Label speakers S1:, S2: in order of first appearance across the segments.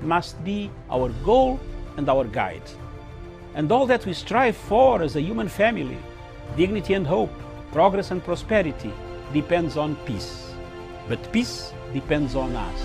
S1: must be our goal and our guide. And all that we strive for as a human family, dignity and hope, progress and prosperity, depends on peace. But peace depends on us.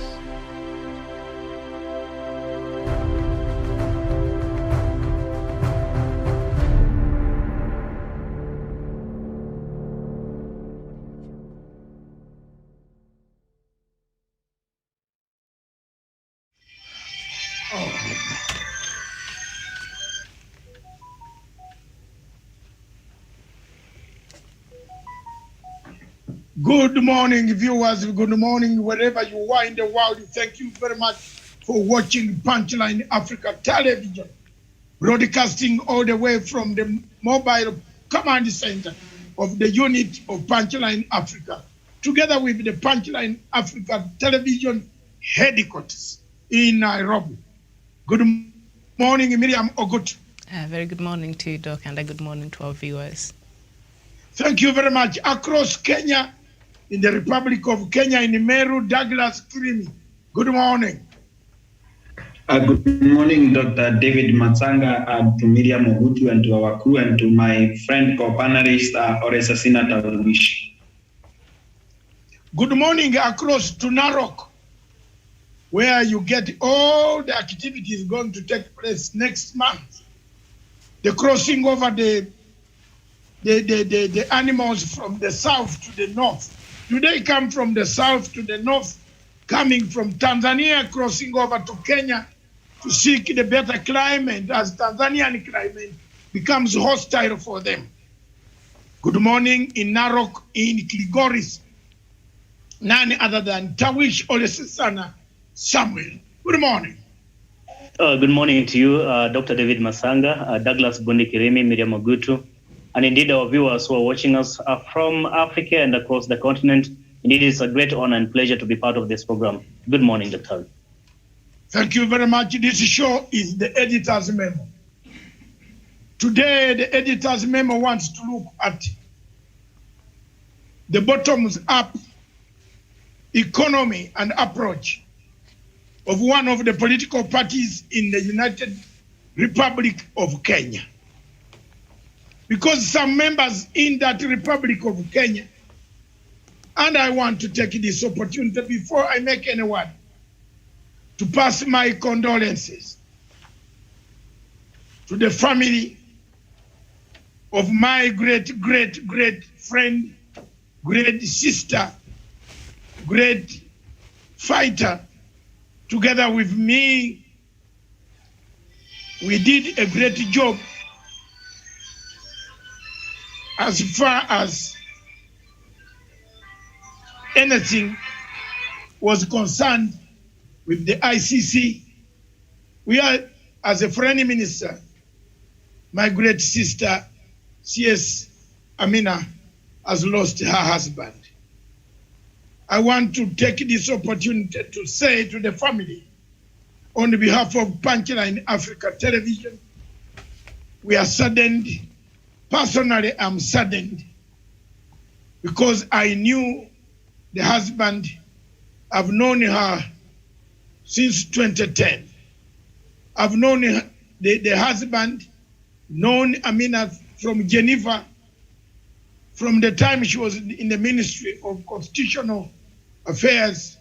S2: Good morning, viewers. Good morning, wherever you are in the world. Thank you very much for watching Punchline Africa Television, broadcasting all the way from the mobile command center of the unit of Punchline Africa, together with the Punchline Africa Television headquarters in Nairobi. Good morning, Miriam Ogut.
S3: Very good morning to you, Doc, and a good morning to our viewers.
S2: Thank you very much. Across Kenya, in the Republic of Kenya, in Meru, Douglas Kirimi. Good morning.
S4: Good morning, Dr. David Matsanga, and to Miriam Ogutu, and to our crew, and to my friend co-panelist, Oresa Senator Wish.
S2: Good morning across to Narok, where you get all the activities going to take place next month. The crossing over the animals from the south to the north. Do they come from the south to the north, coming from Tanzania, crossing over to Kenya to seek the better climate as Tanzanian climate becomes hostile for them? Good morning in Narok, in Kilgoris, none other than Tawish Olesisana Samuel. Good morning.
S5: Good morning to you, Dr. David Masanga, Douglas Kirimi, Miriam Ogutu, and indeed our viewers who are watching us from Africa and across the continent. Indeed, it's a great honor and pleasure to be part of this program. Good morning, Dr.
S2: Thank you very much. This show is the editor's memo. Today, the editor's memo wants to look at the bottoms up economy and approach of one of the political parties in the United Republic of Kenya. Because some members in that Republic of Kenya, and I want to take this opportunity before I make any word, to pass my condolences to the family of my great friend, great sister, great fighter. Together with me, we did a great job as far as anything was concerned with the ICC. We are, as a foreign minister, my great sister, CS Amina, has lost her husband. I want to take this opportunity to say to the family, on behalf of Punchline Africa Television, we are saddened. Personally, I'm saddened because I knew the husband. I've known her since 2010. I've known the husband, known Amina from Geneva, from the time she was in the Ministry of Constitutional Affairs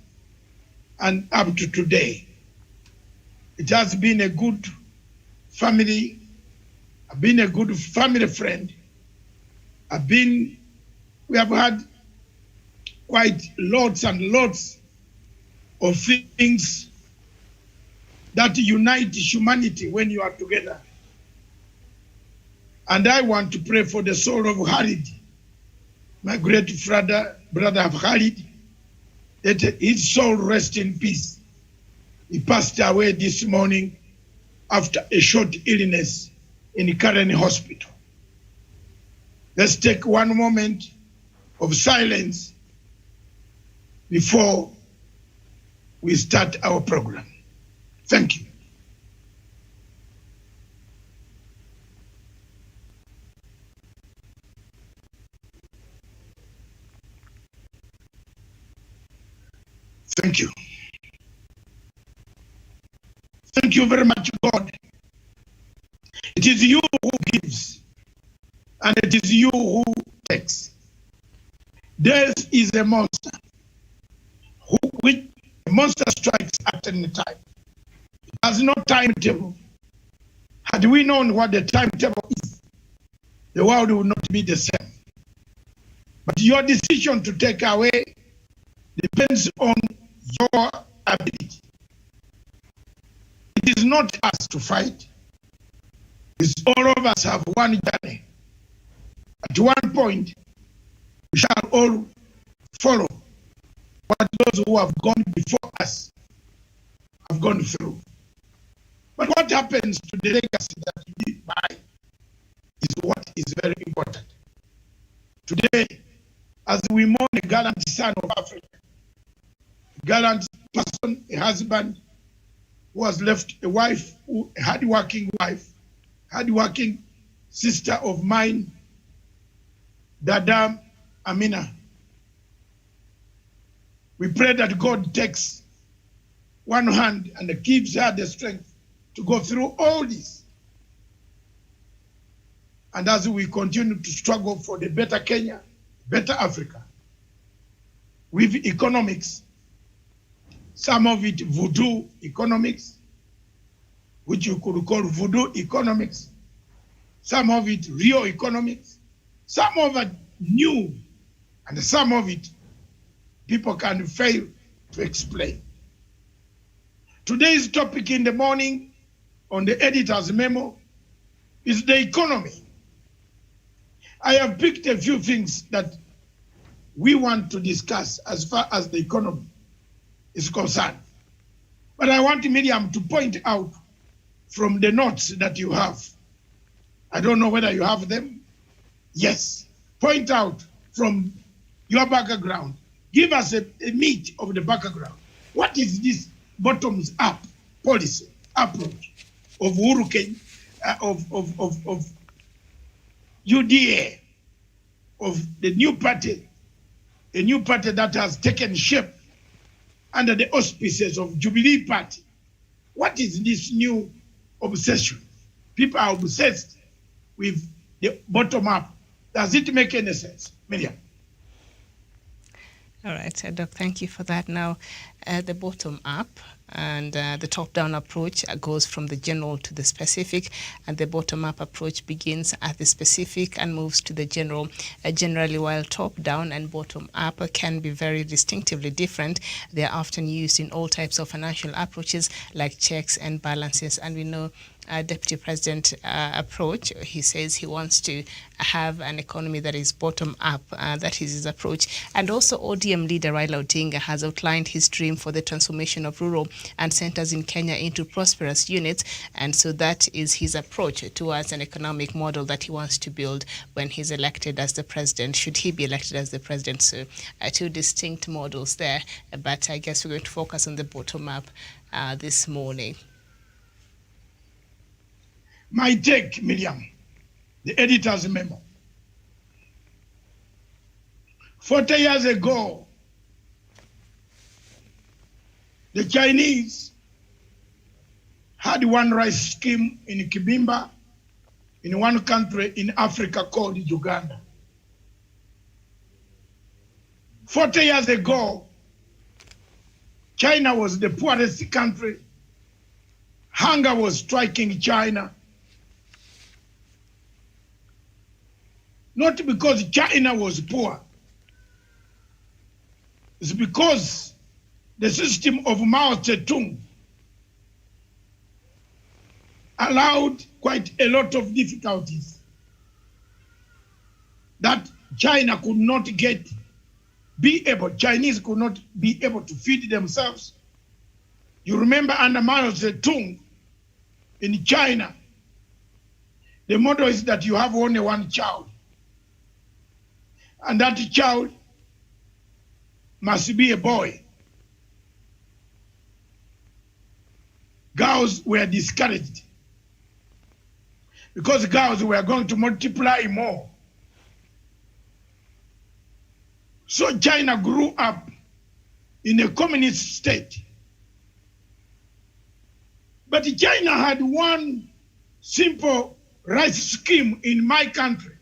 S2: and up to today. It has been a good family. I've been a good family friend. We have had quite lots and lots of things that unite humanity when you are together. And I want to pray for the soul of Khalid, my great brother of Khalid, that his soul rest in peace. He passed away this morning after a short illness in Karen Hospital. Let's take one moment of silence before we start our program. Thank you. Thank you. Thank you very much, God. It is you who gives, and it is you who takes. Death is a monster, which a monster strikes at any time. It has no timetable. Had we known what the timetable is, the world would not be the same. But your decision to take away depends on your ability. It is not us to fight. It's all of us have one journey. At one point, we shall all follow what those who have gone before us have gone through. But what happens to the legacy that we leave behind is what is very important. Today, as we mourn a gallant son of Africa, a gallant person, a husband who has left a wife, a hardworking sister of mine, Dada Amina. We pray that God takes one hand and gives her the strength to go through all this. And as we continue to struggle for the better Kenya, better Africa, with economics, some of it voodoo economics, which you could call voodoo economics, some of it real economics, some of it new, and some of it people can fail to explain. Today's topic in the morning on the editor's memo is the economy. I have picked a few things that we want to discuss as far as the economy is concerned. But I want Miriam to point out from the notes that you have. I don't know whether you have them. Yes. Point out from your background. Give us a meat of the background. What is this bottoms up policy approach of Uhuru of UDA, of the new party, a new party that has taken shape under the auspices of Jubilee Party? What is this new obsession? People are obsessed with the bottom up. Does it make any sense? Miriam?
S3: All right, Doc, thank you for that. Now, the bottom up and the top-down approach goes from the general to the specific, and the bottom-up approach begins at the specific and moves to the general. Generally, while top-down and bottom-up can be very distinctively different, they are often used in all types of financial approaches like checks and balances, and we know Deputy President approach. He says he wants to have an economy that is bottom up. That is his approach. And also ODM leader Raila Odinga has outlined his dream for the transformation of rural and centers in Kenya into prosperous units. And so that is his approach towards an economic model that he wants to build when he's elected as the president, should he be elected as the president. So two distinct models there. But I guess we're going to focus on the bottom up this morning.
S2: My take, Miriam, the editor's memo. 40 years ago, the Chinese had one rice scheme in Kibimba, in one country in Africa called Uganda. 40 years ago, China was the poorest country. Hunger was striking China. Not because China was poor. It's because the system of Mao Zedong allowed quite a lot of difficulties that China could not Chinese could not be able to feed themselves. You remember under Mao Zedong in China, the model is that you have only one child. And that child must be a boy. Girls were discouraged because girls were going to multiply more. So China grew up in a communist state. But China had one simple rice scheme in my country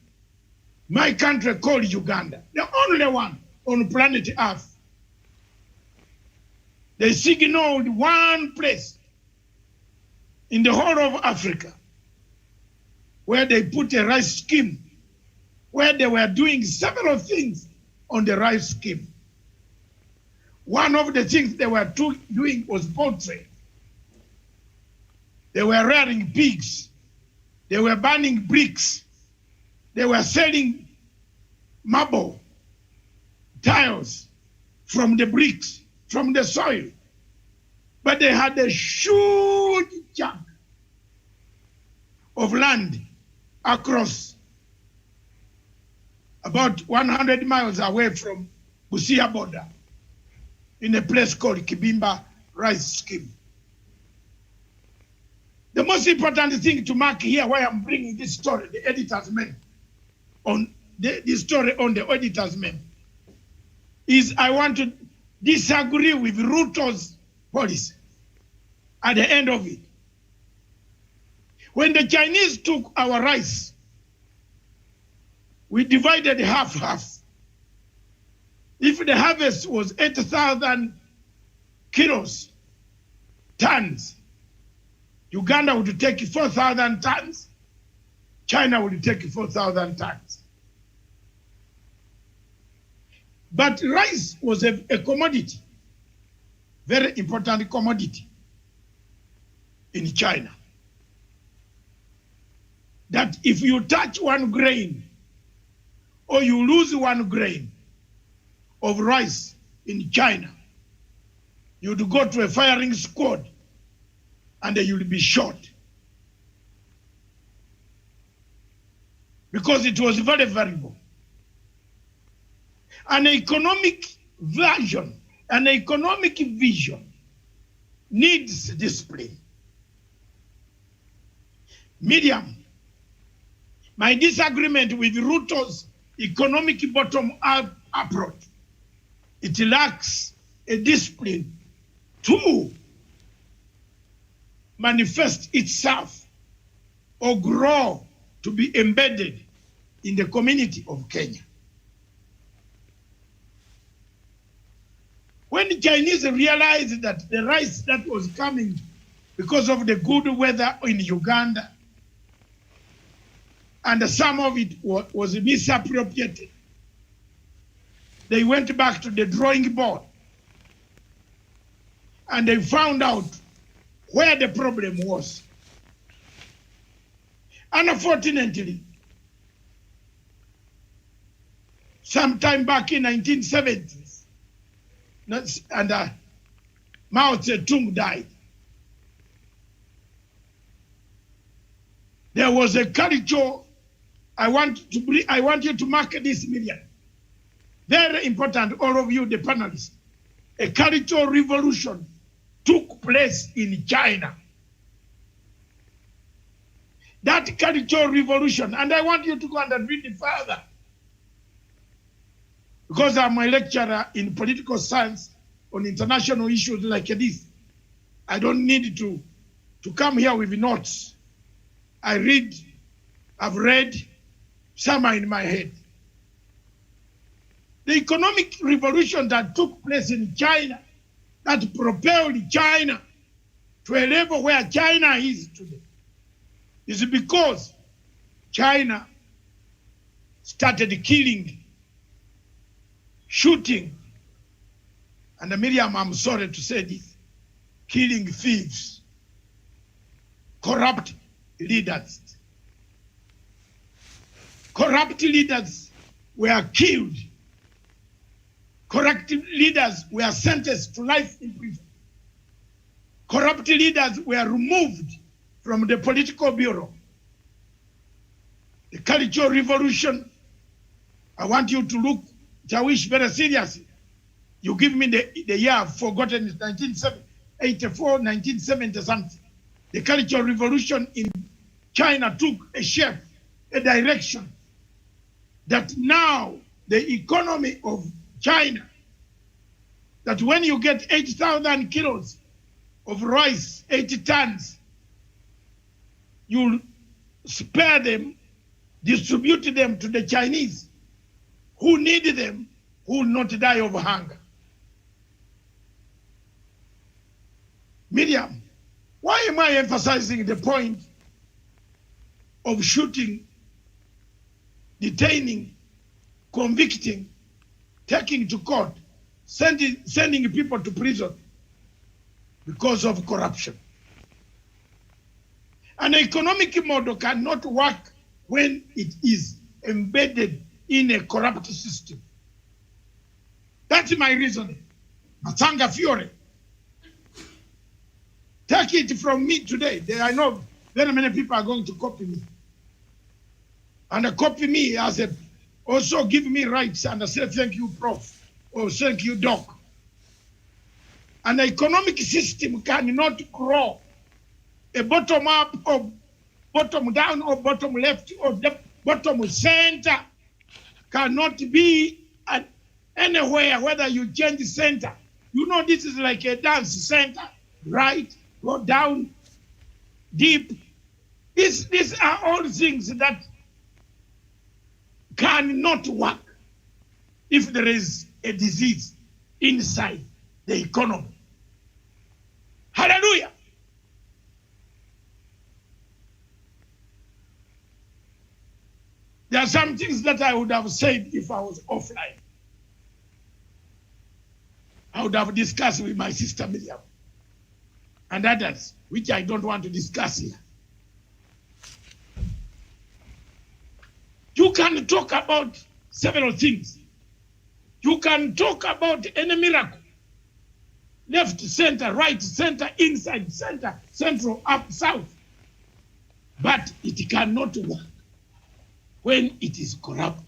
S2: called Uganda, the only one on planet Earth. They signaled one place in the whole of Africa where they put a rice scheme, where they were doing several things on the rice scheme. One of the things they were doing was poultry. They were rearing pigs. They were burning bricks. They were selling marble, tiles from the bricks, from the soil. But they had a huge chunk of land across about 100 miles away from Busia border in a place called Kibimba Rice Scheme. The most important thing to mark here, why I'm bringing this story, the editor's men, on this story on the editor's men, is I want to disagree with Ruto's policy at the end of it. When the Chinese took our rice, we divided half-half. If the harvest was 8,000 kilos, tons, Uganda would take 4,000 tons, China would take 4,000 tons. But rice was a commodity, very important commodity in China. That if you touch one grain or you lose one grain of rice in China, you'd go to a firing squad and you'll be shot. Because it was very valuable. An economic vision needs discipline. Miriam, my disagreement with Ruto's economic bottom-up approach, it lacks a discipline to manifest itself or grow to be embedded in the community of Kenya. When the Chinese realized that the rice that was coming because of the good weather in Uganda, and some of it was misappropriated, they went back to the drawing board and they found out where the problem was. Unfortunately, sometime back in 1970s, and Mao Zedong died, there was a culture. I want you to mark this, Miriam. Very important, all of you, the panelists. A cultural revolution took place in China. That cultural revolution, and I want you to go and read it further, because I'm a lecturer in political science on international issues like this. I don't need to come here with notes. I've read, some are in my head. The economic revolution that took place in China, that propelled China to a level where China is today, is because China started killing, shooting, and Miriam, I'm sorry to say this, killing thieves, corrupt leaders. Corrupt leaders were killed. Corrupt leaders were sentenced to life in prison. Corrupt leaders were removed from the political bureau. The cultural revolution, I want you to look, Jawish, very seriously. You give me the year I've forgotten, 1984, 1970 something. The cultural revolution in China took a shape, a direction, that now the economy of China, that when you get 8,000 kilos of rice, 80 tons, you'll spare them, distribute them to the Chinese who need them, who will not die of hunger. Miriam, why am I emphasizing the point of shooting, detaining, convicting, taking to court, sending people to prison because of corruption? An economic model cannot work when it is embedded in a corrupt system. That's my reasoning. Matsanga Fiore. Take it from me today. I know very many people are going to copy me. And copy me as a, also give me rights and I say thank you, Prof, or thank you, Doc. An economic system cannot grow a bottom up or bottom down or bottom left or the bottom center cannot be at anywhere, whether you change the center. You know, this is like a dance center, right? Go down, deep. These are all things that cannot work if there is a disease inside the economy. Hallelujah. There are some things that I would have said if I was offline. I would have discussed with my sister Miriam and others, which I don't want to discuss here. You can talk about several things. You can talk about any miracle. Left, center, right, center, inside, center, central, up, south. But it cannot work when it is corrupt.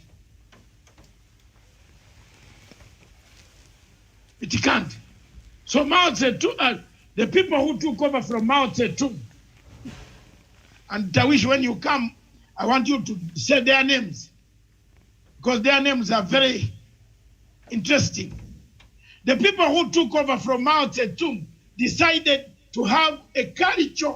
S2: It can't. So Mao Zedong, the people who took over from Mao Zedong, and Tawish, when you come, I want you to say their names, because their names are very interesting. The people who took over from Mao Zedong decided to have a culture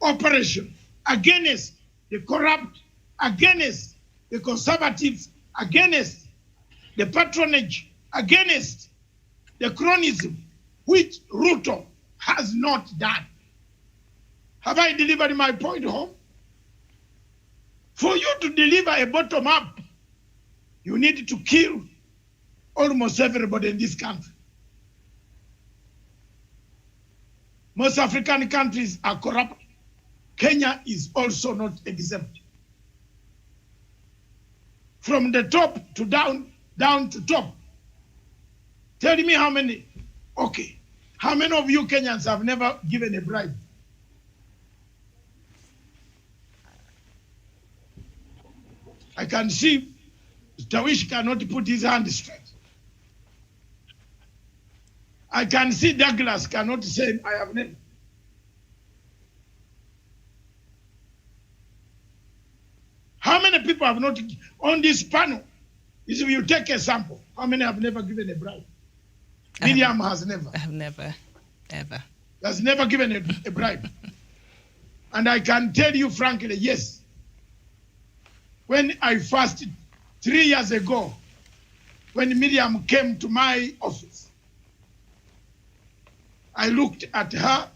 S2: operation against the corrupt, against the conservatives, against the patronage, against the cronism, which Ruto has not done. Have I delivered my point home? For you to deliver a bottom up, you need to kill almost everybody in this country. Most African countries are corrupt. Kenya is also not exempt. From the top to down to top. Tell me how many, okay, how many of you Kenyans have never given a bribe? I can see Tawish cannot put his hand straight. I can see Douglas cannot say, I have never. How many people have not, on this panel, if you take a sample, how many have never given a bribe? Miriam has never.
S3: I have never, ever.
S2: Has never given a bribe. And I can tell you frankly, yes. When I fasted 3 years ago, when Miriam came to my office, I looked at her,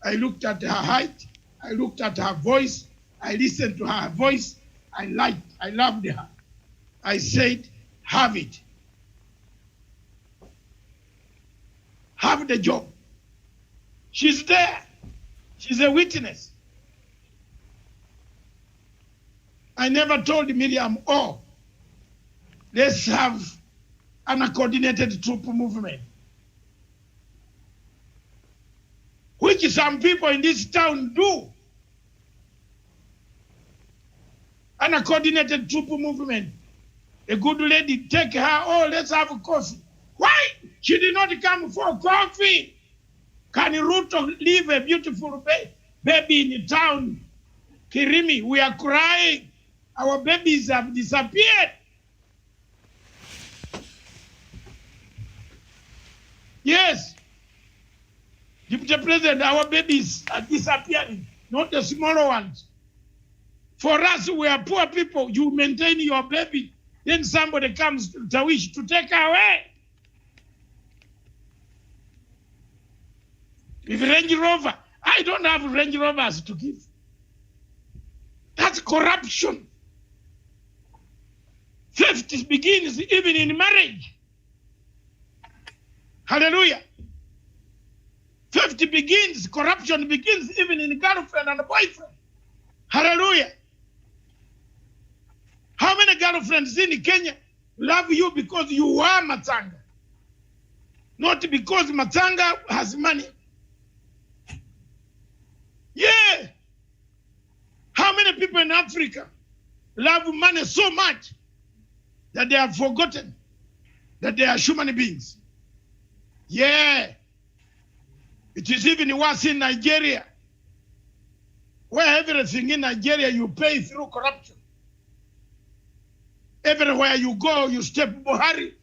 S2: I looked at her height, I looked at her voice, I listened to her voice, I loved her. I said, have it. Have the job. She's there. She's a witness. I never told Miriam, oh, let's have an coordinated troop movement. Which some people in this town do. An coordinated troop movement. A good lady, take her, oh, let's have a coffee. Why? She did not come for coffee. Can Ruto leave a beautiful baby in town? Kirimi, we are crying. Our babies have disappeared. Yes. Deputy President, our babies are disappearing. not the smaller ones. For us, we are poor people. You maintain your baby, then somebody comes to wish to take away. If Range Rover, I don't have Range Rovers to give. That's corruption. Theft begins even in marriage. Hallelujah. Theft begins, corruption begins even in girlfriend and boyfriend. Hallelujah. How many girlfriends in Kenya love you because you are Matanga? Not because Matanga has money. Yeah. How many people in Africa love money so much that they have forgotten that they are human beings? Yeah. It is even worse in Nigeria, where everything in Nigeria you pay through corruption. Everywhere you go, you step. Buhari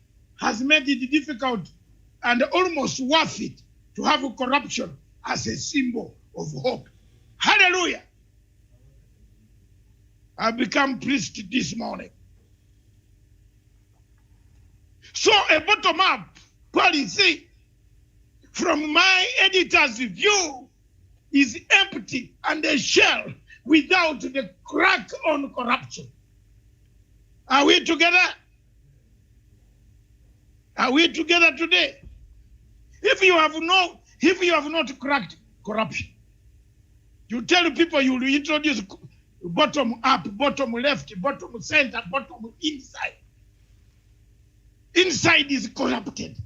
S2: has made it difficult and almost worth it to have corruption as a symbol of hope. Hallelujah. I become priest this morning. So a bottom-up policy from my editor's view is empty and a shell without the crack on corruption. Are we together? Are we together today? If you have not cracked corruption, you tell people you will introduce bottom up, bottom left, bottom center, bottom inside. Inside is corrupted.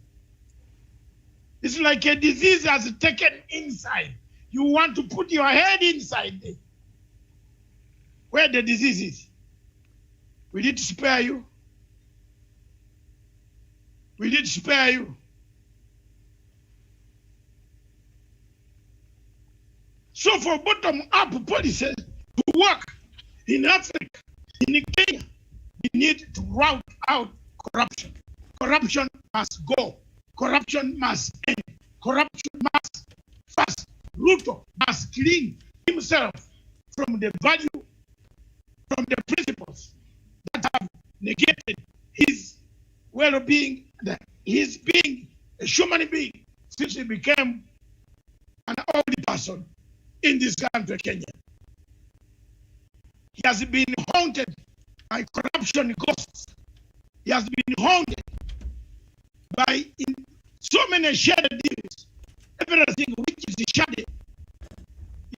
S2: It's like a disease has taken inside. You want to put your head inside there, where the disease is. Will it spare you? Will it spare you? So for bottom-up policies to work in Africa, in Kenya, we need to root out corruption. Corruption must go. Corruption must end. Corruption must first. Ruto must clean himself from the value, from the principles that have negated his well-being, his being a human being since he became an old person in this country, Kenya. He has been haunted by corruption ghosts. He has been haunted by so many shadow deals. Everything which is shadow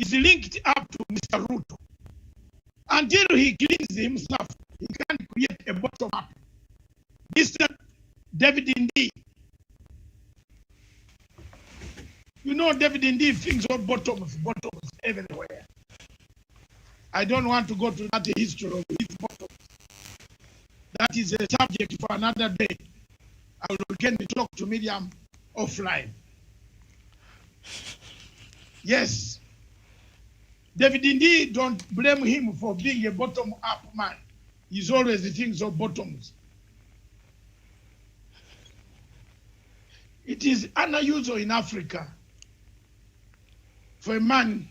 S2: is linked up to Mr. Ruto. Until he cleans himself, he can't create a bottom up. Mr. David Indi. You know David Indi thinks of bottoms everywhere. I don't want to go to that history of his bottoms. That is a subject for another day. I will again talk to Miriam offline. Yes. David Indi, don't blame him for being a bottom-up man. He's always the things of bottoms. It is unusual in Africa for a man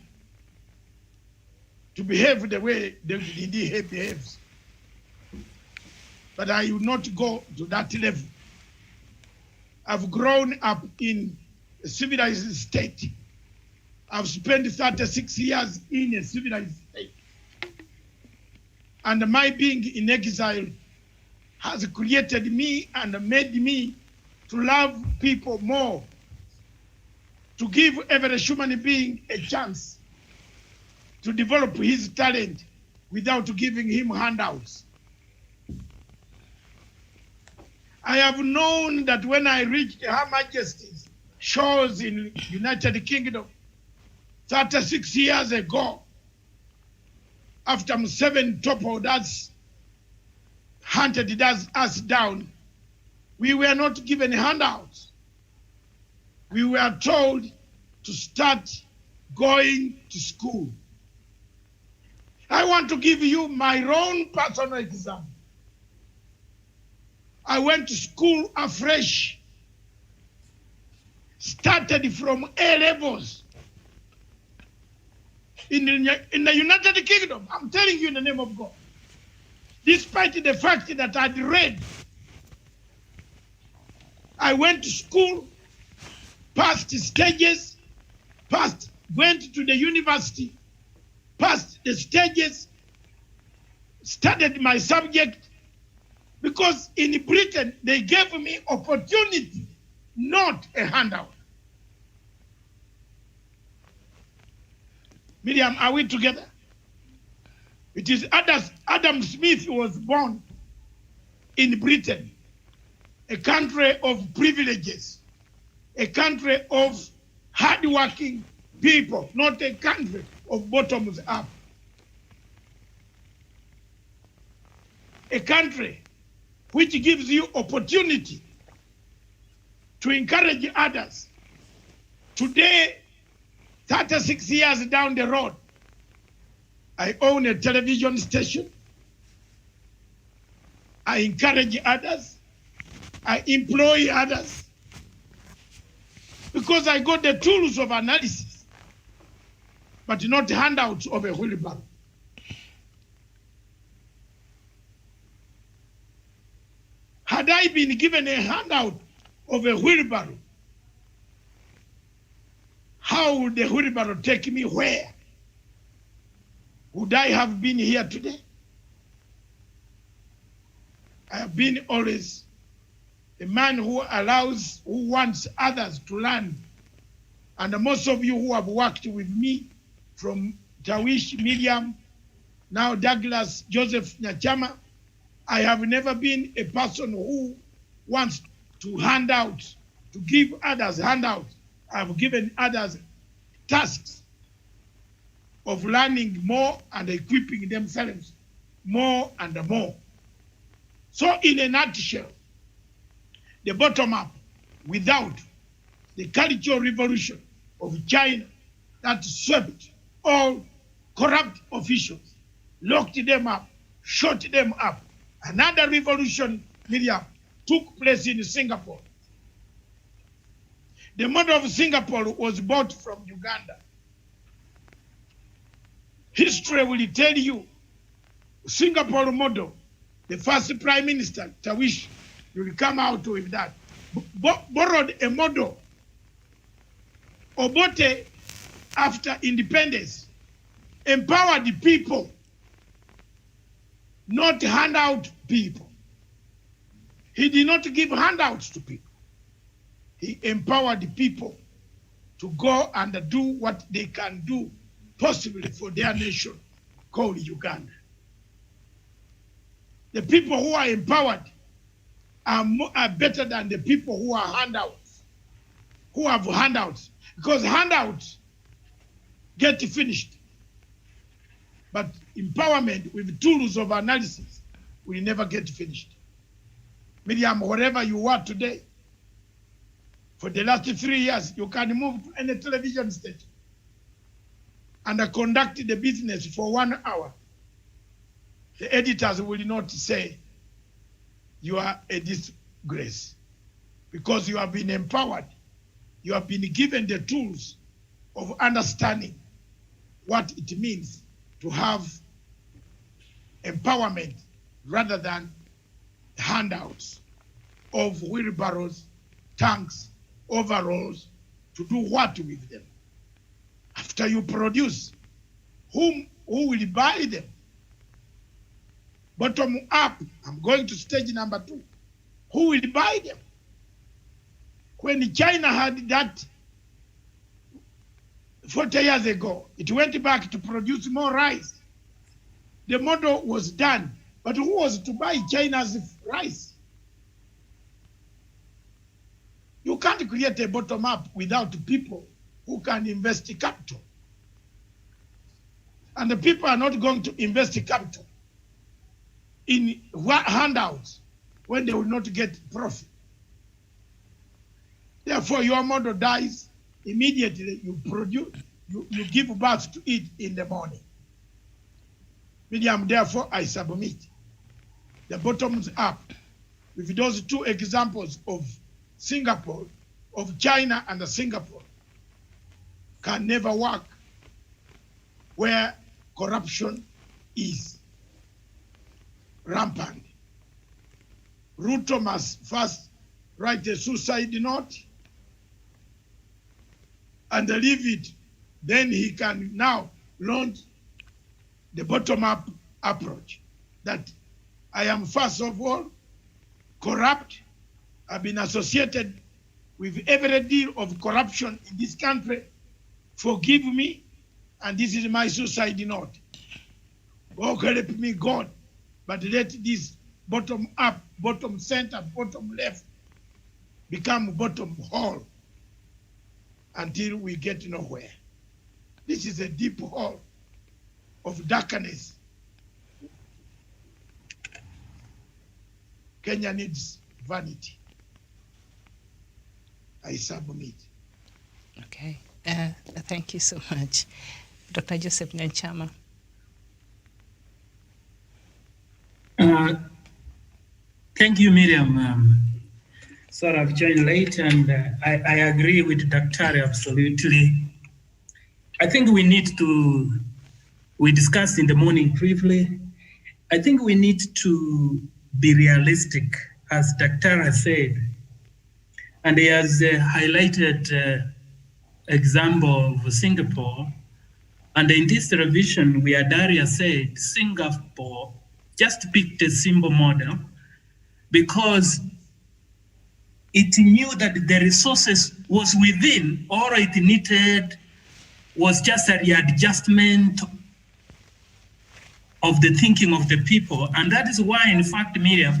S2: to behave the way David Indi behaves. But I will not go to that level. I've grown up in a civilized state. I've spent 36 years in a civilized state. And my being in exile has created me and made me to love people more, to give every human being a chance to develop his talent without giving him handouts. I have known that when I reached Her Majesty's shores in United Kingdom 36 years ago, after Museveni toppled us, hunted us down, we were not given handouts. We were told to start going to school. I want to give you my own personal example. I went to school afresh, started from A levels. in the United Kingdom. I'm telling you in the name of God. Despite the fact that I'd read, I went to school, passed stages, went to the university, passed the stages, studied my subject, because in Britain, they gave me opportunity, not a handout. Miriam, are we together? It is Adam Smith who was born in Britain, a country of privileges, a country of hardworking people, not a country of bottoms up. A country which gives you opportunity to encourage others. Today, 36 years down the road, I own a television station. I encourage others. I employ others. Because I got the tools of analysis, but not handouts of a wheelbarrow. Had I been given a handout of a wheelbarrow, how would the wheelbarrow take me where? Would I have been here today? I have been always a man who wants others to learn. And most of you who have worked with me, from Tawish, Miriam, now Douglas, Joseph Nyachama, I have never been a person who wants to hand out, to give others handouts. I've given others tasks of learning more and equipping themselves more and more. So in a nutshell, the bottom up, without the cultural revolution of China that swept all corrupt officials, locked them up, shut them up. Another revolution, Miriam, took place in Singapore. The model of Singapore was bought from Uganda. History will tell you, Singapore model, the first Prime Minister, Tawish, will come out with that. Borrowed a model. Obote, after independence, empowered the people, not hand out people. He did not give handouts to people. He empowered the people to go and do what they can do possibly for their nation called Uganda. The people who are empowered are better than the people who are handouts, who have handouts. Because handouts get finished. But empowerment with tools of analysis will never get finished. Miriam, wherever you are today, for the last 3 years, you can move to any television station and conduct the business for 1 hour. The editors will not say you are a disgrace, because you have been empowered. You have been given the tools of understanding what it means to have empowerment rather than handouts of wheelbarrows, tanks, overalls, to do what with them? After you produce, who will buy them? Bottom up, I'm going to stage number 2. Who will buy them? When China had that 40 years ago, it went back to produce more rice. The model was done, but who was to buy China's rice? You can't create a bottom up without people who can invest capital. And the people are not going to invest capital in handouts when they will not get profit. Therefore, your model dies immediately. You produce, you give birth to it in the morning. Medium, therefore, I submit the bottoms up with those 2 examples of Singapore, of China and Singapore, can never work. where corruption is rampant. Ruto must first write a suicide note and leave it. Then he can now launch the bottom-up approach that I am first of all corrupt. I've been associated with every deal of corruption in this country. Forgive me, and this is my suicide note. God help me, God, but let this bottom up, bottom center, bottom left become bottom hole until we get nowhere. This is a deep hole of darkness. Kenya needs vanity. I submit.
S3: Okay. Thank you so much. Dr. Joseph Nyanchama.
S6: Thank you, Miriam. Sorry, I've joined late, and I agree with Dr. absolutely. I think we discussed in the morning briefly, I think we need to be realistic, as Dr. said, and he has highlighted example of Singapore. And in this revision, where Daria said Singapore just picked a simple model because it knew that the resources was within, or it needed was just a readjustment of the thinking of the people. And that is why, in fact, Miriam,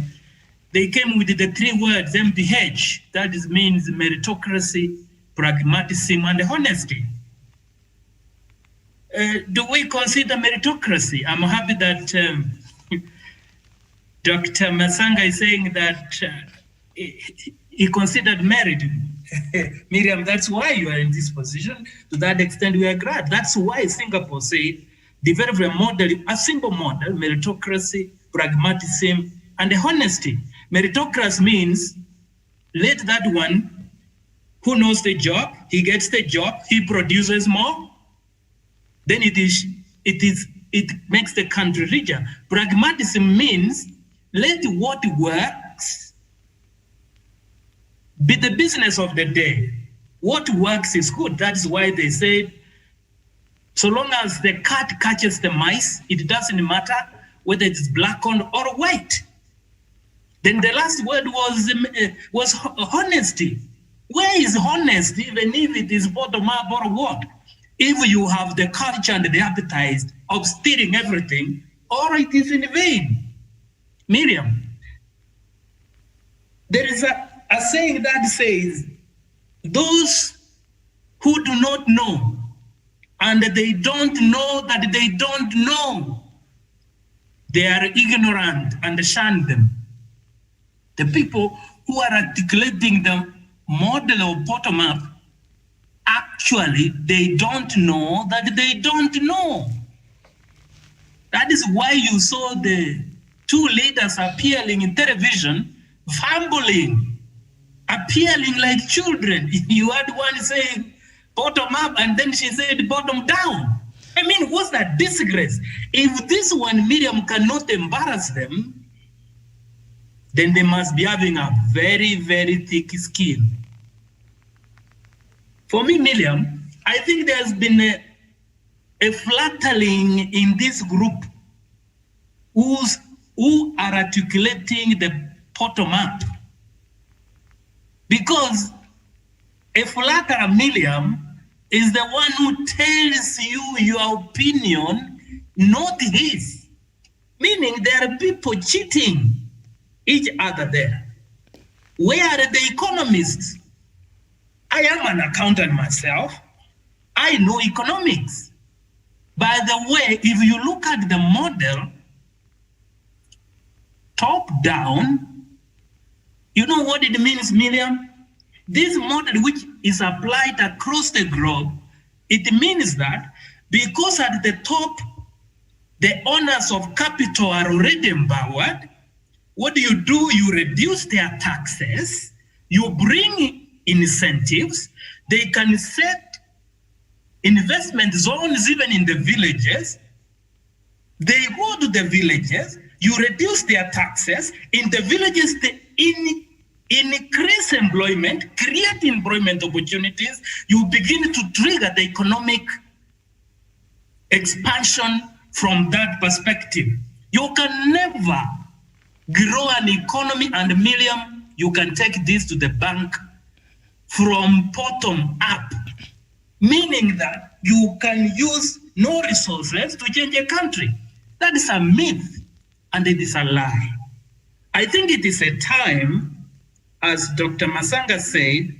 S6: they came with the 3 words, MPH, that is, means meritocracy, pragmatism, and honesty. Do we consider meritocracy? I'm happy that Dr. Masanga is saying that he considered merit. Miriam, that's why you are in this position. To that extent, we are glad. That's why Singapore said, develop a model, a simple model, meritocracy, pragmatism, and honesty. Meritocracy means let that one who knows the job, he gets the job, he produces more, then it makes the country richer. Pragmatism means let what works be the business of the day. What works is good. That's why they said, so long as the cat catches the mice, it doesn't matter whether it's black or white. Then the last word was honesty. Where is honesty, even if it is bottom up or what? If you have the culture and the appetite of stealing everything, or it is in vain. Miriam, there is a saying that says, those who do not know, and they don't know that they don't know, they are ignorant and shun them. The people who are articulating the model of bottom-up, actually, they don't know that they don't know. That is why you saw the 2 leaders appearing in television, fumbling, appearing like children. You had one saying bottom up, and then she said bottom down. I mean, what's that disgrace? If this one, Miriam, cannot embarrass them, then they must be having a very, very thick skin. For me, Miriam, I think there's been a flattering in this group who are articulating the bottom up. Because a flatterer, Miriam, is the one who tells you your opinion, not his. Meaning there are people cheating each other there. Where are the economists? I am an accountant myself. I know economics. By the way, if you look at the model, top down, you know what it means, Miriam? This model, which is applied across the globe, it means that because at the top, the owners of capital are already empowered, what do? You reduce their taxes, you bring incentives, they can set investment zones even in the villages. They go to the villages, you reduce their taxes. In the villages, they increase employment, create employment opportunities. You begin to trigger the economic expansion from that perspective. You can never grow an economy, and Miriam, you can take this to the bank from bottom up, meaning that you can use no resources to change a country. That is a myth, and it is a lie. I think it is a time, as Dr. Masanga said,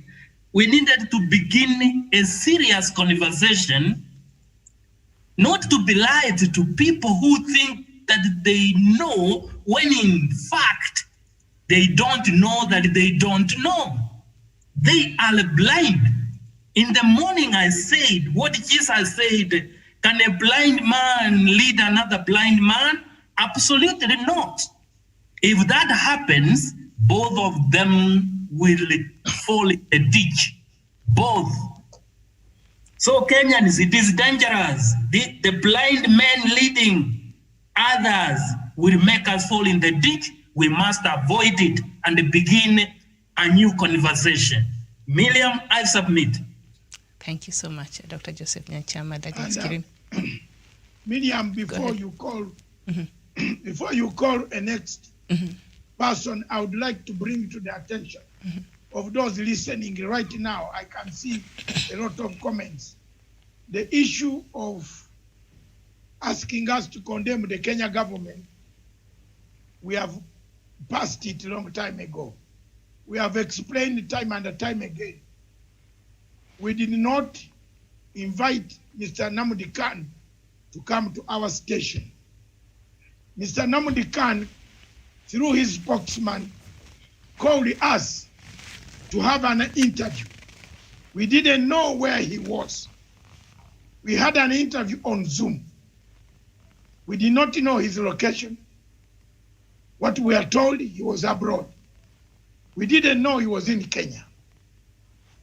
S6: we needed to begin a serious conversation, not to be lied to people who think that they know, when in fact, they don't know that they don't know. They are blind. In the morning I said, what Jesus said, can a blind man lead another blind man? Absolutely not. If that happens, both of them will fall in a ditch. Both. So Kenyans, it is dangerous. The blind men leading others will make us fall in the ditch. We must avoid it and begin a new conversation. Miriam, I submit.
S3: Thank you so much, Dr. Joseph Nyanchama. Douglas Kirim.
S2: Miriam, before you call a next person, I would like to bring to the attention of those listening right now. I can see a lot of comments. The issue of asking us to condemn the Kenya government, we have passed it a long time ago. We have explained time and time again. We did not invite Mr. Namdi Khan to come to our station. Mr. Namdi Khan, through his spokesman, called us to have an interview. We didn't know where he was. We had an interview on Zoom. We did not know his location. What we are told, he was abroad. We didn't know he was in Kenya.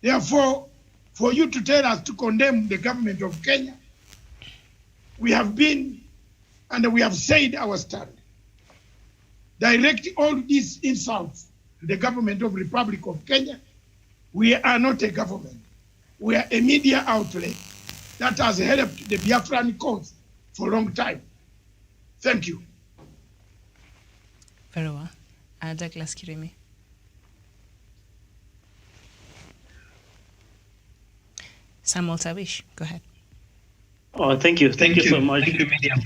S2: Therefore, for you to tell us to condemn the government of Kenya, we have been and we have said our stand. Direct all these insults to the government of Republic of Kenya. We are not a government. We are a media outlet that has helped the Biafran cause for a long time. Thank you.
S3: Very well. Douglas Kirimi. Samuel Tawish, go ahead.
S5: Oh, thank you. Thank you so much.
S4: Thank you, Miriam.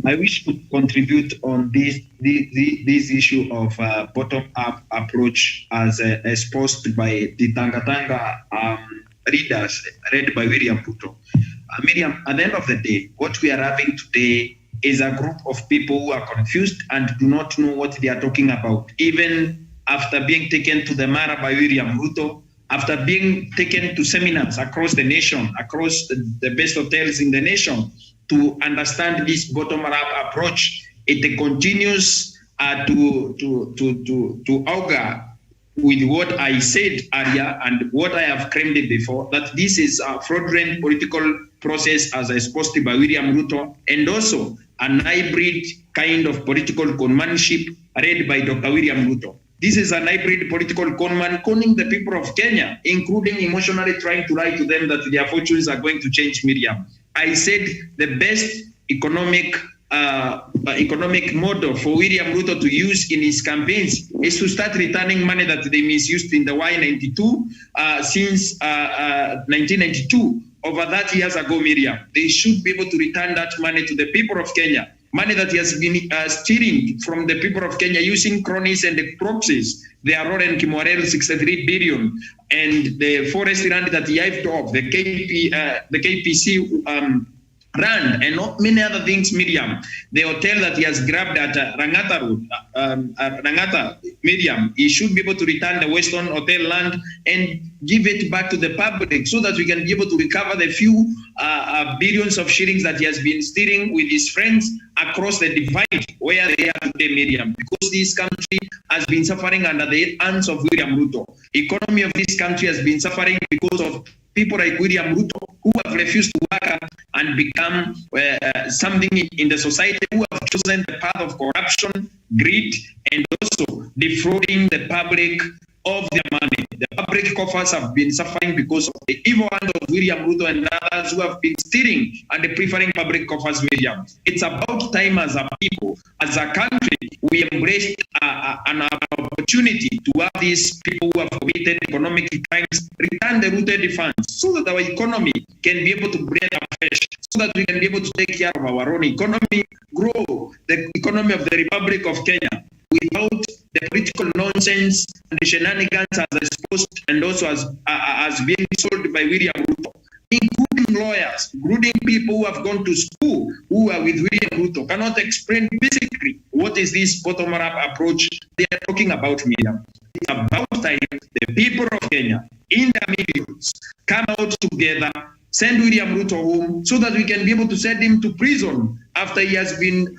S4: I wish to contribute on this issue of bottom-up approach as exposed by the Tanga readers, read by William Ruto. Miriam, at the end of the day, what we are having today is a group of people who are confused and do not know what they are talking about. Even after being taken to the Mara by William Ruto, after being taken to seminars across the nation, across the best hotels in the nation, to understand this bottom-up approach, it continues to augur with what I said earlier and what I have claimed before, that this is a fraudulent political process as exposed by William Ruto, and also an hybrid kind of political conmanship led by Dr. William Ruto. This is an hybrid political conman conning the people of Kenya, including emotionally trying to lie to them that their fortunes are going to change, Miriam. I said the best economic model for William Ruto to use in his campaigns is to start returning money that they misused in the Y92 since 1992. Over that years ago, Miriam, they should be able to return that money to the people of Kenya. Money that has been stealing from the people of Kenya using cronies and the proxies. The Aurora and Kimwarel 63 billion, and the forest land that he hived off, the KPC Rand, and not many other things, Miriam. The hotel that he has grabbed at Rangata Road, Rangata, Miriam, he should be able to return the Western Hotel land and give it back to the public so that we can be able to recover the few billions of shillings that he has been stealing with his friends across the divide where they are today, Miriam. Because this country has been suffering under the hands of William Ruto. Economy of this country has been suffering because of people like William Ruto, who have refused to work and become something in the society, who have chosen the path of corruption, greed, and also defrauding the public of their money. The public coffers have been suffering because of the evil hand of William Ruto and others who have been stealing and preferring public coffers, William. It's about time as a people, as a country, we embraced an opportunity to have these people who have committed economic crimes return the rooted funds so that our economy can be able to breathe afresh, so that we can be able to take care of our own economy, grow the economy of the Republic of Kenya without the political nonsense and the shenanigans as exposed and also as being sold by William Ruto, including lawyers, including people who have gone to school, who are with William Ruto, cannot explain basically what is this bottom-up approach they are talking about, Miriam. It's about time the people of Kenya, in their millions, come out together, send William Ruto home, so that we can be able to send him to prison after he has been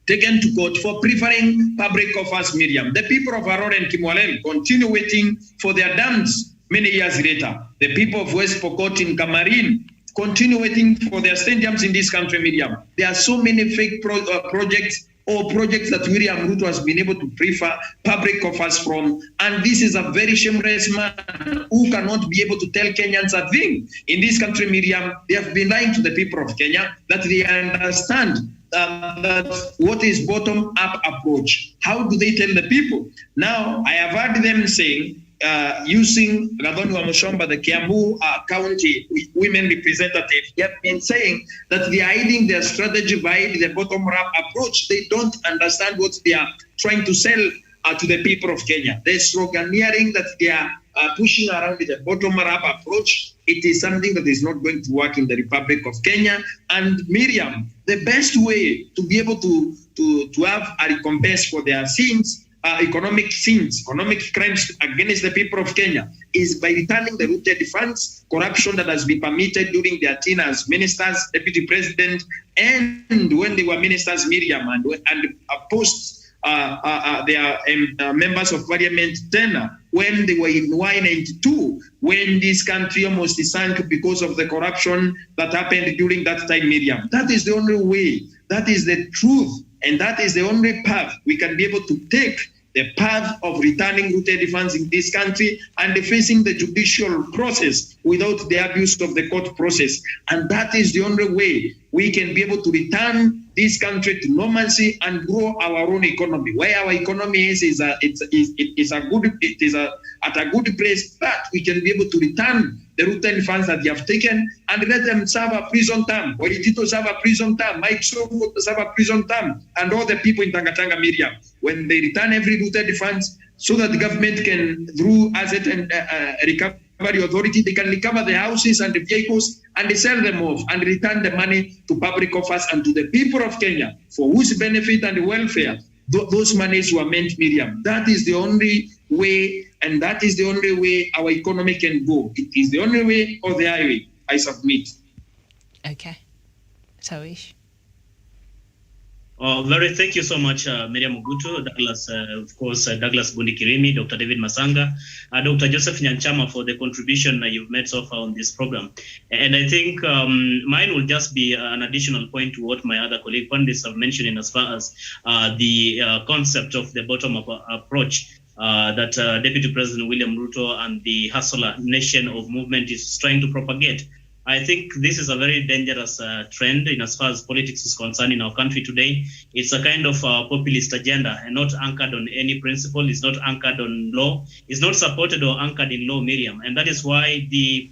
S4: taken to court for preferring public coffers, Miriam. The people of Aror and Kimwalel continue waiting for their dams many years later. The people of West Pokot in Kamarin continue waiting for their stadiums in this country, Miriam. There are so many fake projects or projects that William Ruto has been able to prefer public coffers from. And this is a very shameless man who cannot be able to tell Kenyans a thing. In this country, Miriam, they have been lying to the people of Kenya that they understand that what is bottom-up approach. How do they tell the people? Now, I have heard them saying, using Gadoni Wamushomba, the Kiambu County women representative, they have been saying that they are hiding their strategy by the bottom-up approach. They don't understand what they are trying to sell to the people of Kenya. They're sloganeering that they are pushing around the bottom-up approach. It is something that is not going to work in the Republic of Kenya. And Miriam, the best way to be able to have a recompense for their sins, economic crimes against the people of Kenya, is by returning the rooted funds, corruption that has been permitted during their tenure as ministers, deputy president, and when they were ministers, Miriam, and post their members of parliament tenure, when they were in Y92, when this country almost sank because of the corruption that happened during that time, Miriam. That is the only way, that is the truth, and that is the only path we can be able to take, the path of returning rooted funds in this country and facing the judicial process without the abuse of the court process. And that is the only way we can be able to return this country to normalcy and grow our own economy. Where our economy is at a good place, but we can be able to return the rooted funds that they have taken and let them serve a prison term. Oritito serve a prison term, Mike Soko serve a prison term, and all the people in Tangatanga, Miriam, when they return every rooted funds, so that the government can, through asset and recovery authority, they can recover the houses and the vehicles and they sell them off and return the money to public coffers and to the people of Kenya for whose benefit and welfare those monies were meant, Miriam. That is the only way, and that is the only way our economy can go. It is the only way or the highway. I submit.
S3: Okay. Tawish.
S5: Thank you so much, Miriam Ogutu, Douglas, of course, Douglas Bundikirimi, Dr. David Masanga, Dr. Joseph Nyanchama for the contribution you've made so far on this program. And I think mine will just be an additional point to what my other colleague panelists have mentioned in as far as the concept of the bottom-up approach that Deputy President William Ruto and the Hustler Nation of Movement is trying to propagate. I think this is a very dangerous trend in as far as politics is concerned in our country today. It's a kind of populist agenda and not anchored on any principle. It's not anchored on law. It's not supported or anchored in law, Miriam. And that is why the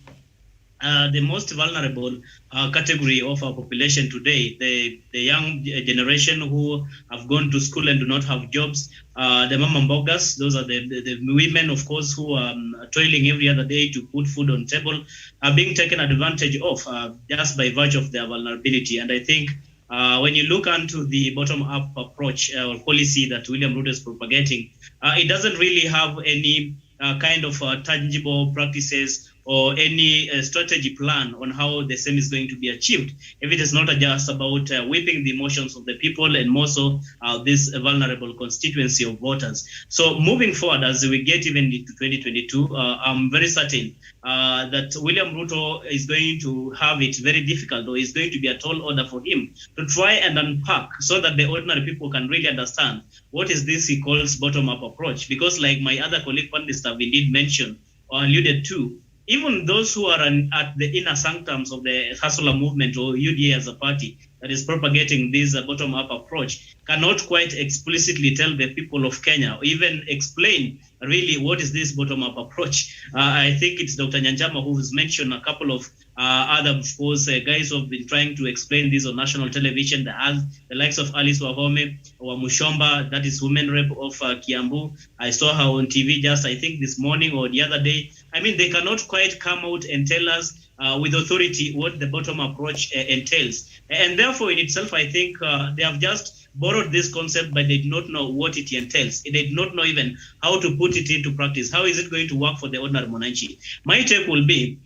S5: most vulnerable category of our population today, the young generation who have gone to school and do not have jobs, the mama mbogas, those are the women, of course, who are toiling every other day to put food on table, are being taken advantage of just by virtue of their vulnerability. And I think when you look into the bottom-up approach or policy that William Ruto is propagating, it doesn't really have any kind of tangible practices or any strategy plan on how the same is going to be achieved, if it is not just about whipping the emotions of the people and more so this vulnerable constituency of voters. So moving forward, as we get even into 2022, I'm very certain that William Ruto is going to have it very difficult, or is going to be a tall order for him to try and unpack so that the ordinary people can really understand what is this he calls bottom-up approach. Because like my other colleague panelists have indeed mentioned or alluded to, even those who are at the inner sanctums of the Hustler movement or UDA as a party that is propagating this bottom-up approach cannot quite explicitly tell the people of Kenya or even explain really what is this bottom-up approach. I think it's Dr. Nyanjama who has mentioned a couple of other, of course, guys who have been trying to explain this on national television, the likes of Alice Wahome or Mushomba, that is women rep of Kiambu. I saw her on TV just, I think, this morning or the other day. I mean, they cannot quite come out and tell us with authority what the bottom approach entails. And therefore, in itself, I think they have just borrowed this concept, but they do not know what it entails. They do not know even how to put it into practice. How is it going to work for the ordinary mwananchi? My take will be,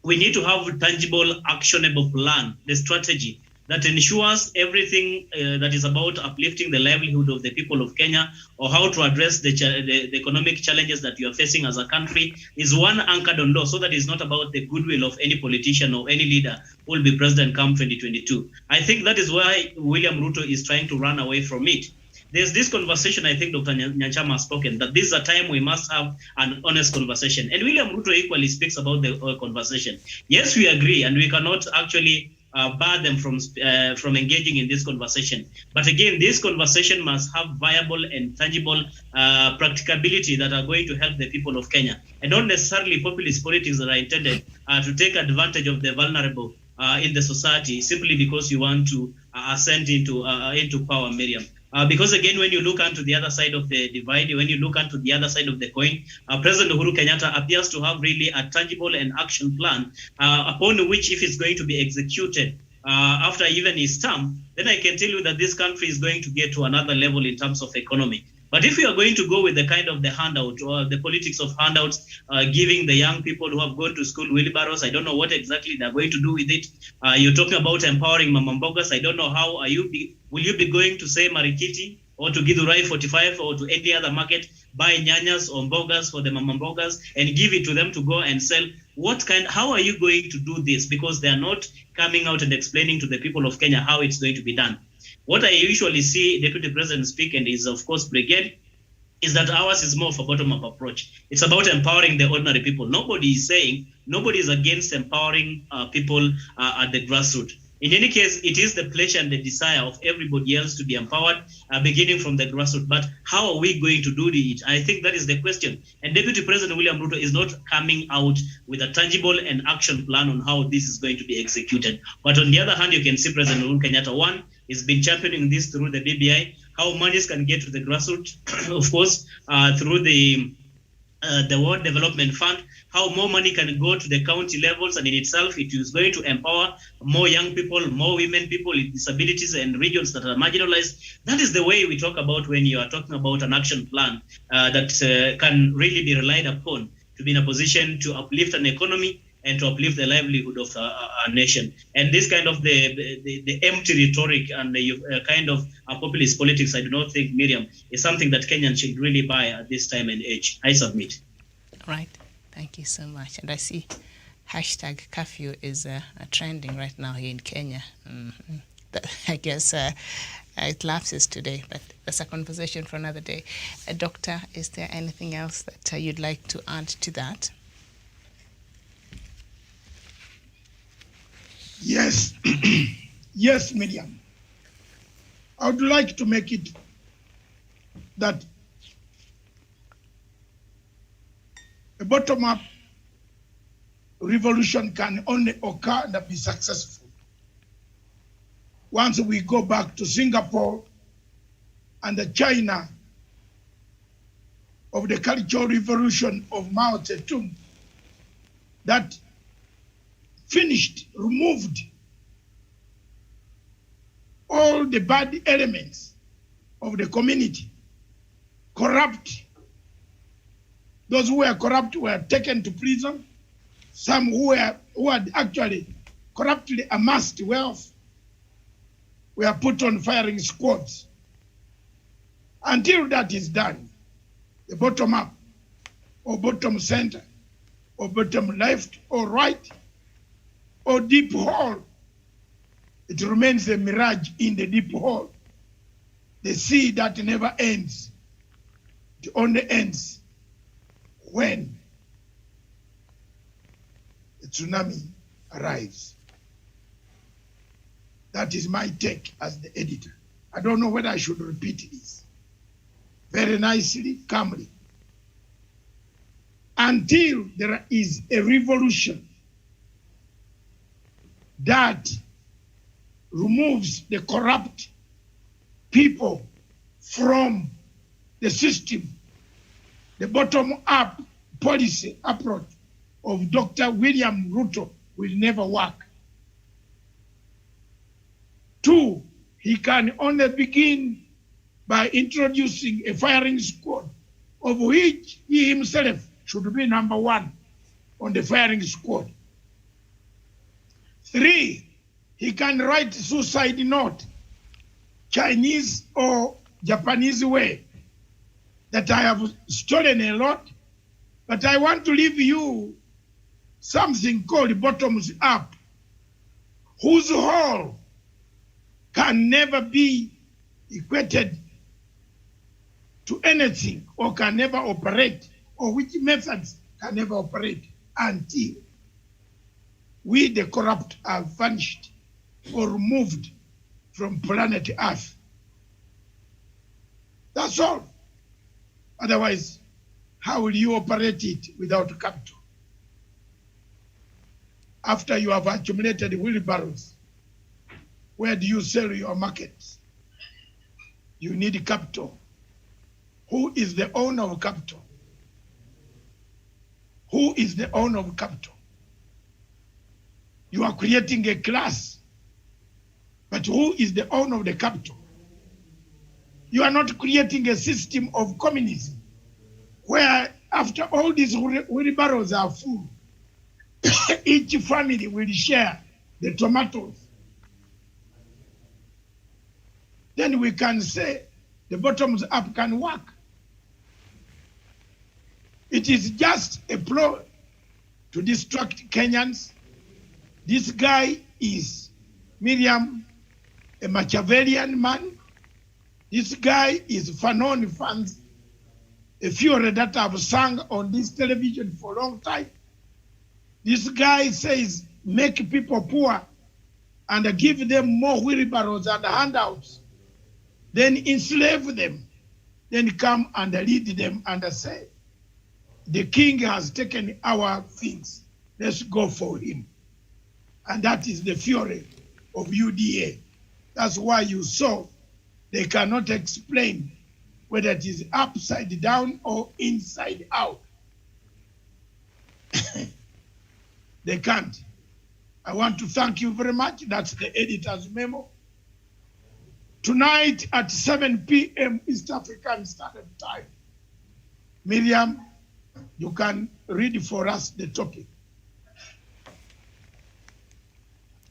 S5: we need to have a tangible, actionable plan, the strategy that ensures everything that is about uplifting the livelihood of the people of Kenya, or how to address the economic challenges that you are facing as a country, is one anchored on law, so that it's not about the goodwill of any politician or any leader who will be president come 2022. I think that is why William Ruto is trying to run away from it. There's this conversation, I think Dr. Nyanchama has spoken, that this is a time we must have an honest conversation. And William Ruto equally speaks about the conversation. Yes, we agree, and we cannot actually bar them from engaging in this conversation. But again, this conversation must have viable and tangible practicability that are going to help the people of Kenya, and not necessarily populist politics that are intended to take advantage of the vulnerable in the society simply because you want to ascend into power, Miriam. Because again, when you look onto the other side of the divide, when you look onto the other side of the coin, President Uhuru Kenyatta appears to have really a tangible and action plan upon which, if it's going to be executed after even his term, then I can tell you that this country is going to get to another level in terms of economy. But if we are going to go with the kind of the handout or the politics of handouts, giving the young people who have gone to school wheelbarrows, I don't know what exactly they're going to do with it. You're talking about empowering mamambogas. I don't know how will you be going to say Marikiti or to Githurai 45 or to any other market, buy nyanyas or mbogas for the mamambogas and give it to them to go and sell? How are you going to do this? Because they are not coming out and explaining to the people of Kenya how it's going to be done. What I usually see Deputy President speak, and is of course brigade, is that ours is more of a bottom-up approach. It's about empowering the ordinary people. Nobody is against empowering people at the grassroots. In any case, it is the pleasure and the desire of everybody else to be empowered, beginning from the grassroots. But how are we going to do it? I think that is the question. And Deputy President William Ruto is not coming out with a tangible and action plan on how this is going to be executed. But on the other hand, you can see President Uhuru Kenyatta, one, has been championing this through the BBI, how monies can get to the grassroots, of course, through the World Development Fund, how more money can go to the county levels, and in itself, it is going to empower more young people, more women, people with disabilities and regions that are marginalized. That is the way we talk about when you are talking about an action plan that can really be relied upon to be in a position to uplift an economy and to uplift the livelihood of our nation. And this kind of the empty rhetoric and the kind of populist politics, I do not think, Miriam, is something that Kenyans should really buy at this time and age. I submit.
S3: Right. Thank you so much. And I see hashtag curfew is trending right now here in Kenya. Mm-hmm. I guess it lapses today, but that's a conversation for another day. Doctor, is there anything else that you'd like to add to that?
S2: Yes, yes, Miriam. I would like to make it that a bottom-up revolution can only occur and be successful once we go back to Singapore and the China of the Cultural Revolution of Mao Zedong that removed all the bad elements of the community, corrupt. Those who were corrupt were taken to prison, some who had actually corruptly amassed wealth were put on firing squads. Until that is done, the bottom up, or bottom center, or bottom left, or right, or deep hole, it remains a mirage in the deep hole. The sea that never ends. It only ends when the tsunami arrives. That is my take as the editor. I don't know whether I should repeat this. Very nicely, calmly. Until there is a revolution that removes the corrupt people from the system, the bottom-up policy approach of Dr. William Ruto will never work. 2, he can only begin by introducing a firing squad, of which he himself should be number 1 on the firing squad. 3, he can write suicide note, Chinese or Japanese way, that I have stolen a lot, but I want to leave you something called bottoms up, whose whole can never be equated to anything or can never operate, or which methods can never operate until we, the corrupt, are vanished or removed from planet Earth. That's all. Otherwise, how will you operate it without capital? After you have accumulated wheelbarrows, where do you sell your markets? You need capital. Who is the owner of capital? Who is the owner of capital? You are creating a class, but who is the owner of the capital? You are not creating a system of communism where after all these wheelbarrows are full, each family will share the tomatoes. Then we can say the bottoms up can work. It is just a ploy to distract Kenyans. This guy is Miriam, a Machiavellian man. This guy is Fanon fans, a theory that I've sung on this television for a long time. This guy says, make people poor and give them more wheelbarrows and handouts, then enslave them, then come and lead them and say, the king has taken our things, let's go for him. And that is the theory of UDA. That's why you saw they cannot explain whether it is upside down or inside out. They can't. I want to thank you very much. That's the editor's memo. Tonight at 7 p.m. East African Standard Time, Miriam, you can read for us the topic.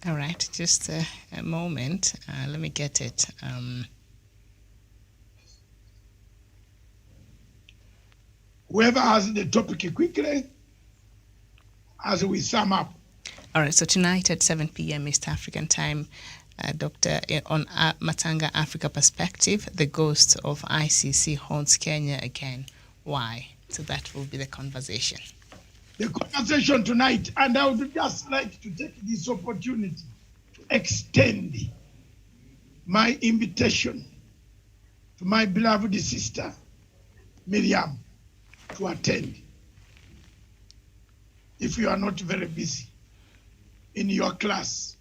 S3: All right, just a moment. Let me get it.
S2: Whoever has the topic quickly, as we sum up.
S3: All right, so tonight at 7 p.m. East African Time, Dr. on Matanga Africa Perspective, the ghost of ICC haunts Kenya again. Why? So that will be the conversation.
S2: The conversation tonight, and I would just like to take this opportunity to extend my invitation to my beloved sister, Miriam, to attend. If you are not very busy in your class,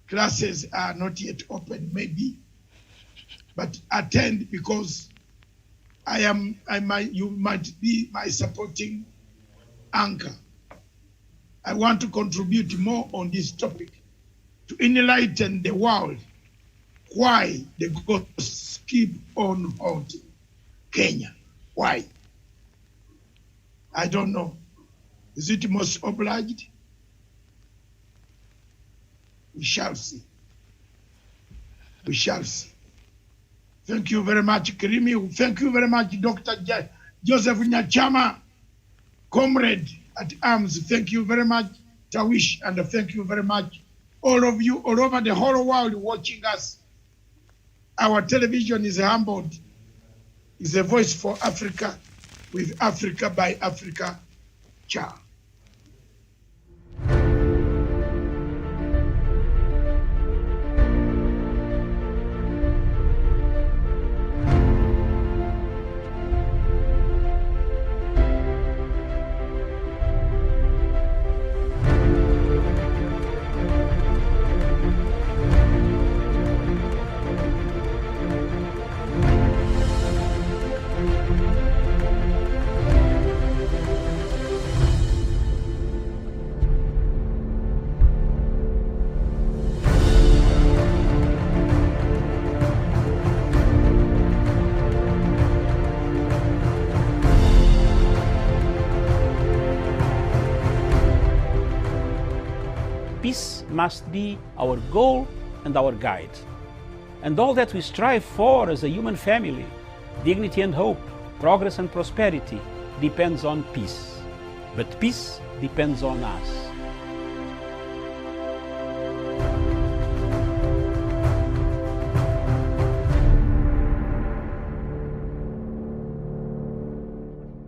S2: classes are not yet open, maybe, but attend, because you might be my supporting anchor. I want to contribute more on this topic to enlighten the world why the ghosts keep on haunting Kenya. Why? I don't know. Is it most obliged? We shall see. We shall see. Thank you very much, Kirimi. Thank you very much, Dr. Joseph Nyachama, comrade at arms. Thank you very much, Tawish, and thank you very much, all of you all over the whole world watching us. Our television is humbled. It's a voice for Africa, with Africa by Africa. Ciao.
S1: Peace must be our goal and our guide. And all that we strive for as a human family, dignity and hope, progress and prosperity, depends on peace. But peace depends on us.